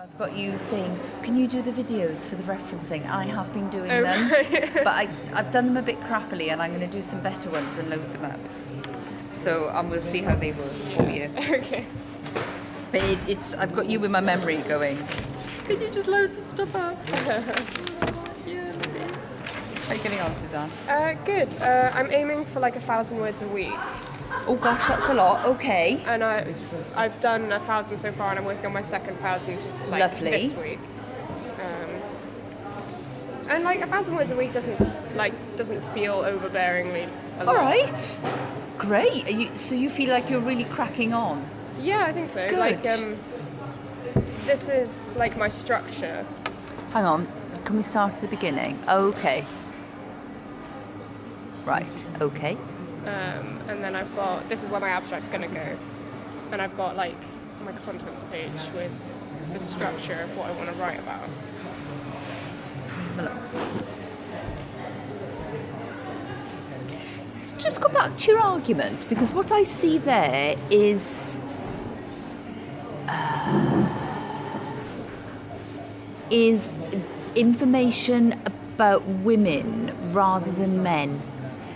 I've got you saying, can you do the videos for the referencing? I have been doing Oh, them, right. but I've done them a bit crappily, and I'm going to do some better ones and load them up. So we'll see how they work for you. Okay. But I've got you in my memory going, can you just load some stuff up? Yeah, maybe. How are you getting on, Suzanne? Good. I'm aiming for like 1,000 words a week, Oh gosh, that's a lot. Okay. and I've done 1,000 so far, and I'm working on my second 1,000 Lovely. this week. And like 1,000 words a week doesn't feel overbearingly a lot. All right. Great. So you feel like you're really cracking on? Yeah, I think so. Good. Like this is like my structure. Hang on. Can we start at the beginning? Okay. Right. Okay. And then I've got, this is where my abstract's going to go. And I've got like my contents page with the structure of what I want to write about. Let's just go back to your argument, because what I see there is information about women rather than men.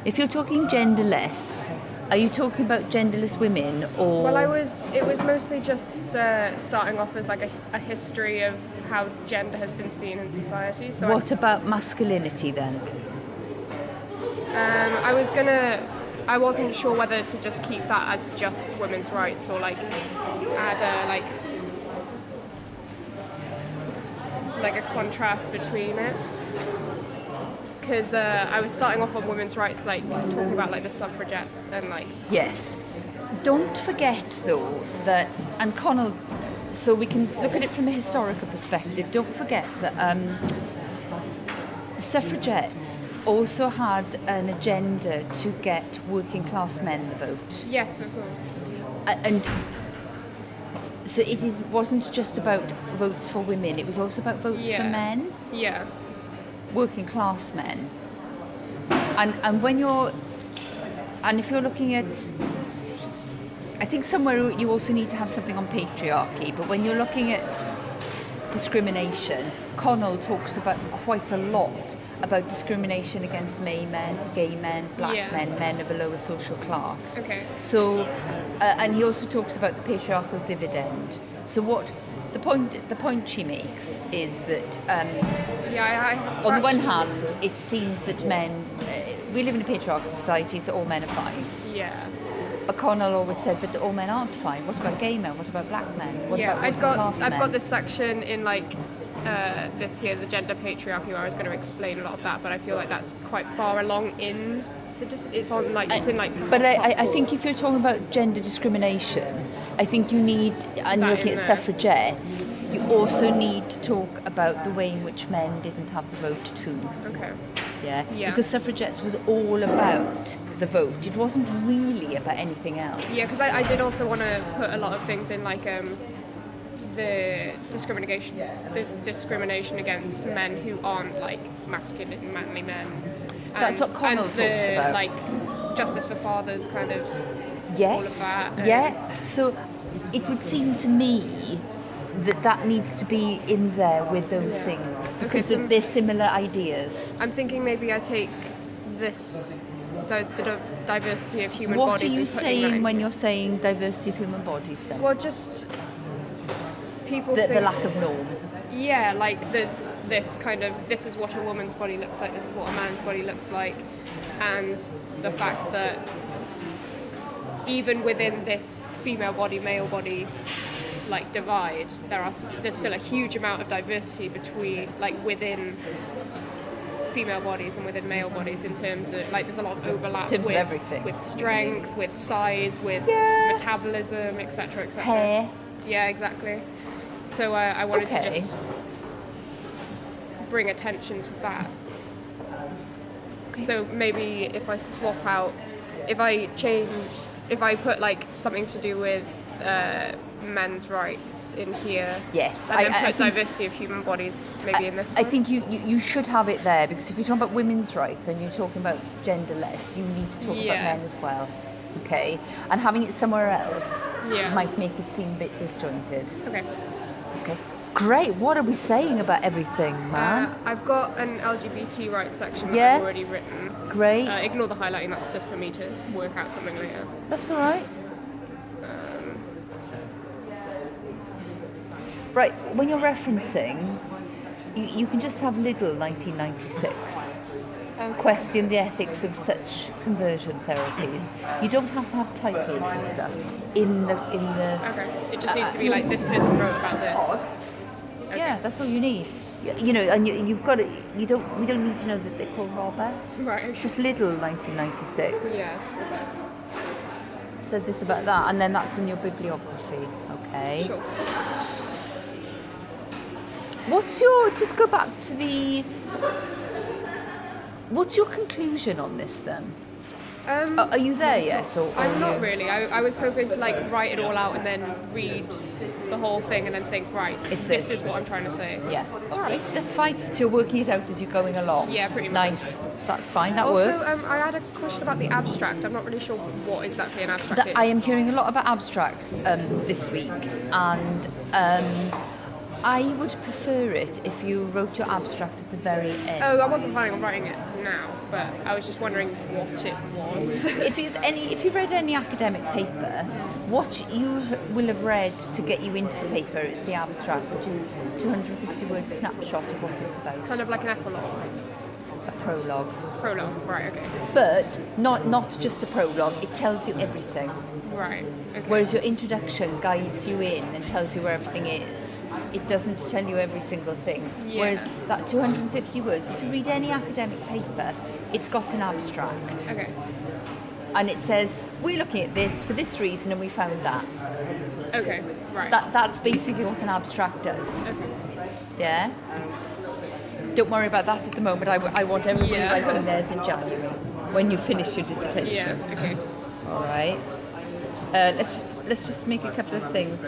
If you're talking genderless, are you talking about genderless women or? Well, it was mostly just starting off as like a history of how gender has been seen in society. So What about masculinity then? I wasn't sure whether to just keep that as just women's rights or like add a contrast between it. Because I was starting off on women's rights, like talking about like the suffragettes and like. Yes. Don't forget though that, and Connell, so we can look at it from a historical perspective, don't forget that suffragettes also had an agenda to get working class men the vote. Yes, of course. And so wasn't just about votes for women, it was also about votes for men. Yeah. Working class men, and if you're looking at, I think somewhere you also need to have something on patriarchy, but when you're looking at discrimination, Connell talks about quite a lot about discrimination against gay men, black men, men of a lower social class. Okay. So, and he also talks about the patriarchal dividend. So what the point she makes is that on the one hand, it seems that men, we live in a patriarchal society, so all men are fine. Yeah. But Connell always said, but all men aren't fine. What about gay men? What about black men? What about working class men? I've got this section in like this here, the gender patriarchy, where I was going to explain a lot of that, but I feel like that's quite far along in it's on like it's in like. But I think if you're talking about gender discrimination, I think you need, and you're looking at suffragettes, you also need to talk about the way in which men didn't have the vote too. Okay. Yeah. Because suffragettes was all about the vote. It wasn't really about anything else. Yeah, because I did also want to put a lot of things in like the discrimination against men who aren't like masculine, manly men. That's what Connell talks about. Like justice for fathers, kind of. Yes. All of that. Yeah. So it would seem to me that needs to be in there with those things because they're similar ideas. I'm thinking maybe I take this the diversity of human bodies. What are you saying when you're saying diversity of human bodies then? Well, just people the think, lack of norm. Yeah, like there's this kind of, this is what a woman's body looks like, this is what a man's body looks like, and the fact that even within this female body, male body like divide, there's still a huge amount of diversity between like within female bodies and within male bodies in terms of like there's a lot of overlap with everything, with strength, with size, with metabolism, etc., etc. Hair. Yeah, exactly. So I wanted to just bring attention to that. Okay. So maybe if I swap out, if I put like something to do with men's rights in here. Yes, and then put diversity of human bodies maybe in this one. I think you should have it there, because if you're talking about women's rights and you're talking about genderless, you need to talk about men as well. Okay, and having it somewhere else might make it seem a bit disjointed. Okay. Okay. Great. What are we saying about everything, man? I've got an LGBT rights section that Yeah. I've already written. Great. Ignore the highlighting, that's just for me to work out something later. That's all right. Right. When you're referencing, you can just have little 1996. Question the ethics of such conversion therapies. You don't have to have titles and stuff in the. Okay. It just needs to be like this person wrote about this. Okay. Yeah, that's all you need. You know, and you've got it. We don't need to know that they're called Robert. Right. Okay. Just little 1996. Yeah. Said this about that, and then that's in your bibliography. Okay. Sure. What's your? Just go back to the. What's your conclusion on this then? Are you there yet, or I'm not really. I was hoping to like write it all out and then read the whole thing and then think, right, It's this this. is what I'm trying to say. Yeah. All right. That's fine. So you're working it out as you're going along. Yeah, pretty much. Nice. That's fine. That Also, works. I had a question about the abstract. I'm not really sure what exactly an abstract is. I am hearing a lot about abstracts this week, and I would prefer it if you wrote your abstract at the very end. Oh, I wasn't planning on writing it now, but I was just wondering what it was. If you've read any academic paper, what you will have read to get you into the paper is the abstract, which is 250 word snapshot of what it's about. Kind of like an epilogue. A prologue. Prologue, right, okay. But not just a prologue, it tells you everything. Right, okay. Whereas your introduction guides you in and tells you where everything is. It doesn't tell you every single thing. Yeah. Whereas that 250 words, if you read any academic paper, it's got an abstract. Okay. And it says, we're looking at this for this reason and we found that. Okay, right. That's basically what an abstract does. Okay. Yeah? Don't worry about that at the moment. I want everybody Yeah. writing theirs in January when you finish your dissertation. Yeah, okay. All right. Let's just make a couple of things.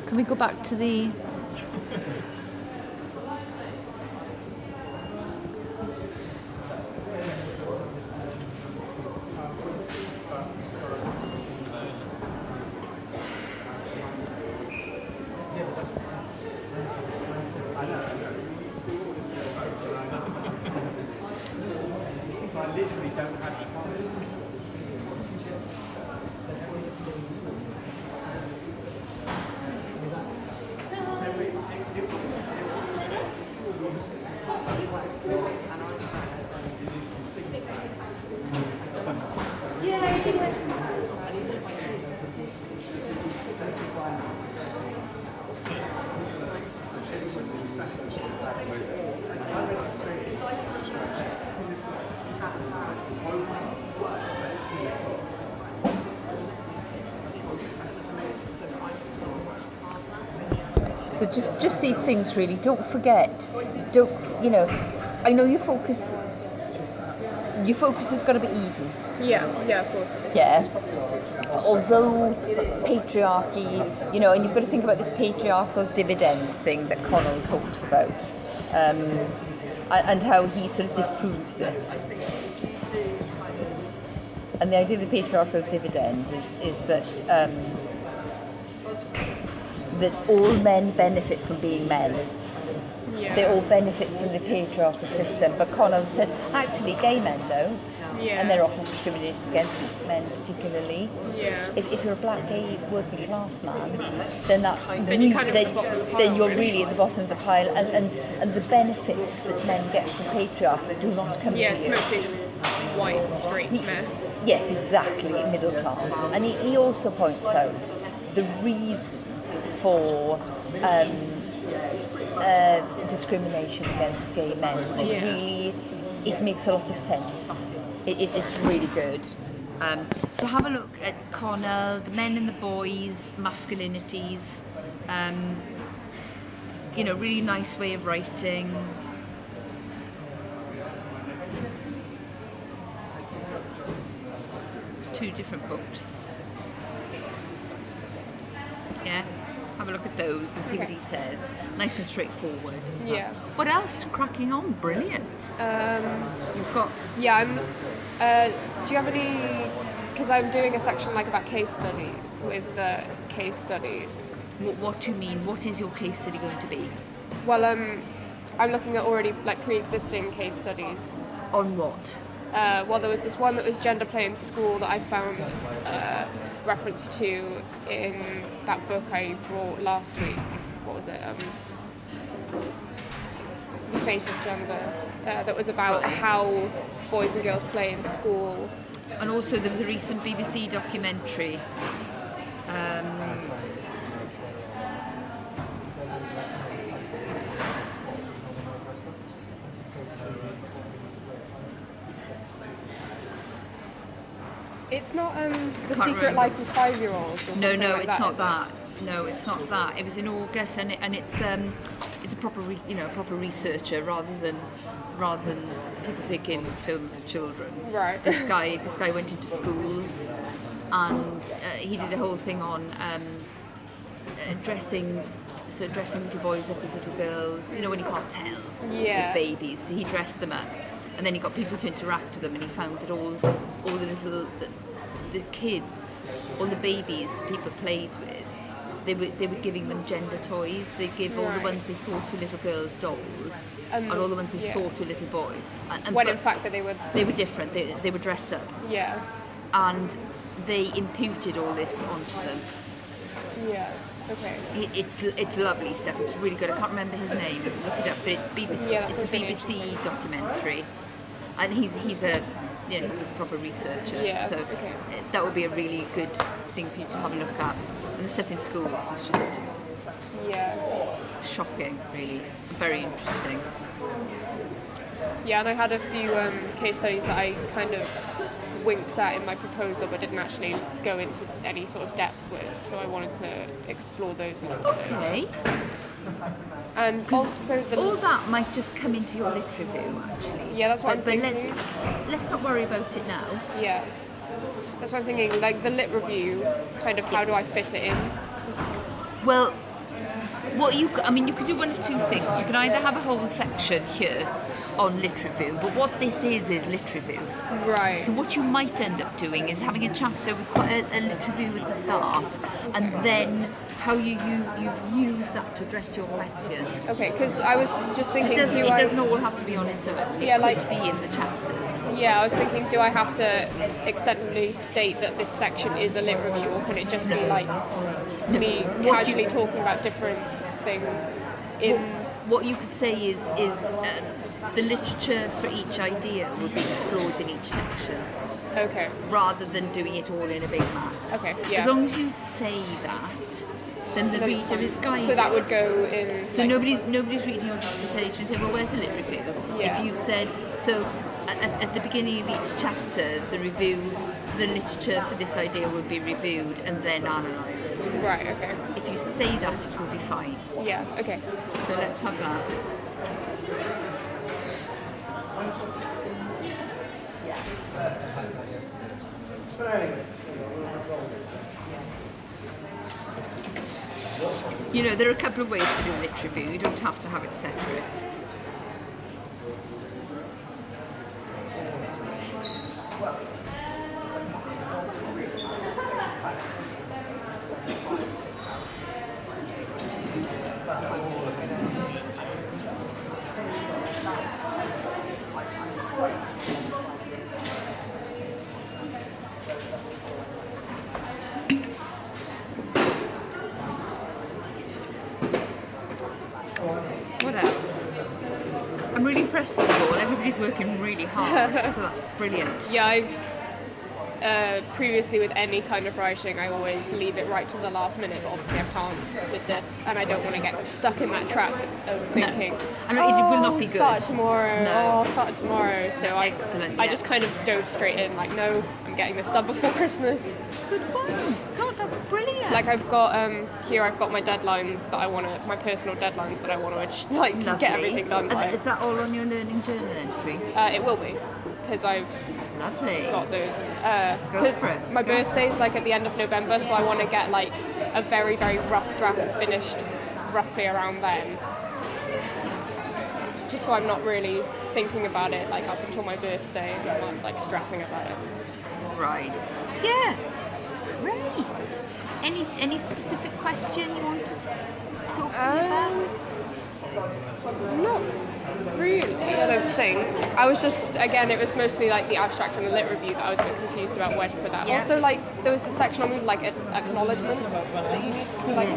Can we go back to the? So just these things really. Don't forget. I know your focus. Your focus has got to be even. Yeah, of course. Yeah. Although patriarchy, and you've got to think about this patriarchal dividend thing that Connell talks about, and how he sort of disproves it. And the idea of the patriarchal dividend is that that all men benefit from being men. Yeah. They all benefit from the patriarchal system, but Connell said actually gay men don't, Yeah. and they're often discriminated against, men particularly. Yeah. If you're a black gay working class man, then Then you're kind of at the bottom of the pile, then you're right? really at the bottom of the pile, and the benefits that men get from patriarchy do not come Yeah, to it's you. mostly just white, straight men. Yes, exactly, middle class. And he also points out the reason for discrimination against gay men, which Yeah. really, it makes a lot of sense. It's really good. So have a look at Connell, the men and the boys, masculinities. Really nice way of writing. Two different books. Yeah. have a look at those and see what Okay. he says. Nice and straightforward as well. Yeah. What else? Cracking on, brilliant. You've got Yeah, I'm. Do you have any? Because I'm doing a section like about case study with case studies. what do you mean? What is your case study going to be? Well, I'm looking at already like pre-existing case studies. On what? Well, there was this one that was gender play in school that I found reference to in that book I brought last week. What was it? The Fate of Gender. That was about how boys and girls play in school. And also there was a recent BBC documentary. It's not The Can't Secret remember. Life of 5-year-olds. Or No, something like it's not is it? that. No, it's not that. It was in August, and it's a proper proper researcher rather than people taking films of children. Right. This guy went into schools, and he did a whole thing on dressing little boys up as little girls. You know when you can't tell Yeah. with babies, so he dressed them up, and then he got people to interact with them, and he found that all the little the kids, all the babies that people played with, they were giving them gender toys. They give all the Right. ones they thought were little girls dolls, And- and all the ones they yeah. thought were little boys. And When but in fact that they were. they were different. They were dressed up, Yeah. and they imputed all this onto them. Yeah. Okay. It's lovely stuff. It's really good. I can't remember his name. Look it up. But it's BBC. Yeah, that It's a sounds really BBC documentary, and he's a proper researcher. Yeah, So okay. that would be a really good thing for you to have a look at. And the stuff in schools was just Yeah. shocking, really, very interesting. Yeah, and I had a few case studies that I kind of winked at in my proposal, but didn't actually go into any sort of depth with. So I wanted to explore those a little bit. Okay. And also the All that might just come into your lit review, actually. Yeah, that's what But I'm thinking. let's not worry about it now. yeah, that's what I'm thinking. Like the lit review, kind of how do I fit it in? Well, you could do one of two things. You can either have a whole section here on lit review, but what this is lit review. Right. So what you might end up doing is having a chapter with quite a lit review at the start, and then how you've used that to address your question. Okay, because I was just thinking, It doesn't do I? all have to be on its own. Yeah, it like- could be in the chapters. Yeah, I was thinking, do I have to extensively state that this section is a lit review, or can it just be like me What casually talking about different things in? What you could say is the literature for each idea would be explored in each section, Okay. rather than doing it all in a big mass. Okay, yeah. As long as you say that, then the reader is guided. So that would go in. So like, nobody's reading your dissertation and saying, well, where's the lit review? Yeah. If you've said, so at the beginning of each chapter, the literature for this idea will be reviewed and then analysed. Right. Okay. If you say that, it will be fine. Yeah. Okay. So let's have that. You know, there are a couple of ways to do a lit review. You don't have to have it separate. What else? I'm really impressed with it all. Everybody's working really hard, so that's brilliant. Yeah, I've previously with any kind of writing, I always leave it right till the last minute. But obviously, I can't with this, and I don't want to get stuck in that trap of thinking. And it will not be good. Start tomorrow. No. Oh, I'll start tomorrow. So No, I excellent, I yeah. just kind of dove straight in. Like, no, I'm getting this done before Christmas. Good one. God, that's brilliant. Like I've got here, I've got my deadlines that I want to, my personal deadlines that I want to like Lovely. get everything done by. Is that all on your learning journal entry? It will be, because I've Lovely. got those. Go Because for it. my birthday's like at the end of November, so I want to get like a very, very rough draft finished roughly around then. Just so I'm not really thinking about it like up until my birthday and I'm not like stressing about it. Right. Yeah. Great. Any specific question you want to talk to me about? Not really, I don't think. I was just, again, it was mostly like the abstract and the lit review that I was a bit confused about where to put that. Yeah. Also, like, there was the section on like acknowledgements that you need, like,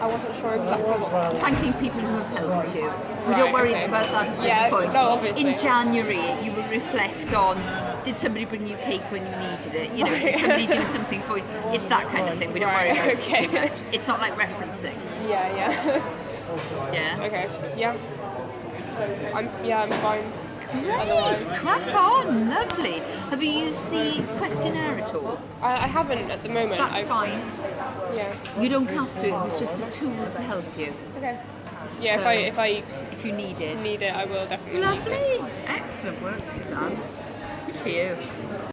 I wasn't sure exactly what. Thanking people who have helped you. We Right, don't worry okay. about that at Yeah, this point. no, obviously. In January, you will reflect on, did somebody bring you cake when you needed it? You know, did somebody do something for you? It's that kind of thing. We don't worry about it too much. It's not like referencing. Yeah. Yeah. Okay, yeah. I'm fine. Great. Otherwise. Crack on. Lovely. Have you used the questionnaire at all? I haven't at the moment. That's fine. Yeah. You don't have to. It was just a tool to help you. Okay. Yeah, So, if if you need it. I need it, I will definitely use it. Lovely. Excellent work, Suzanne. Good for you.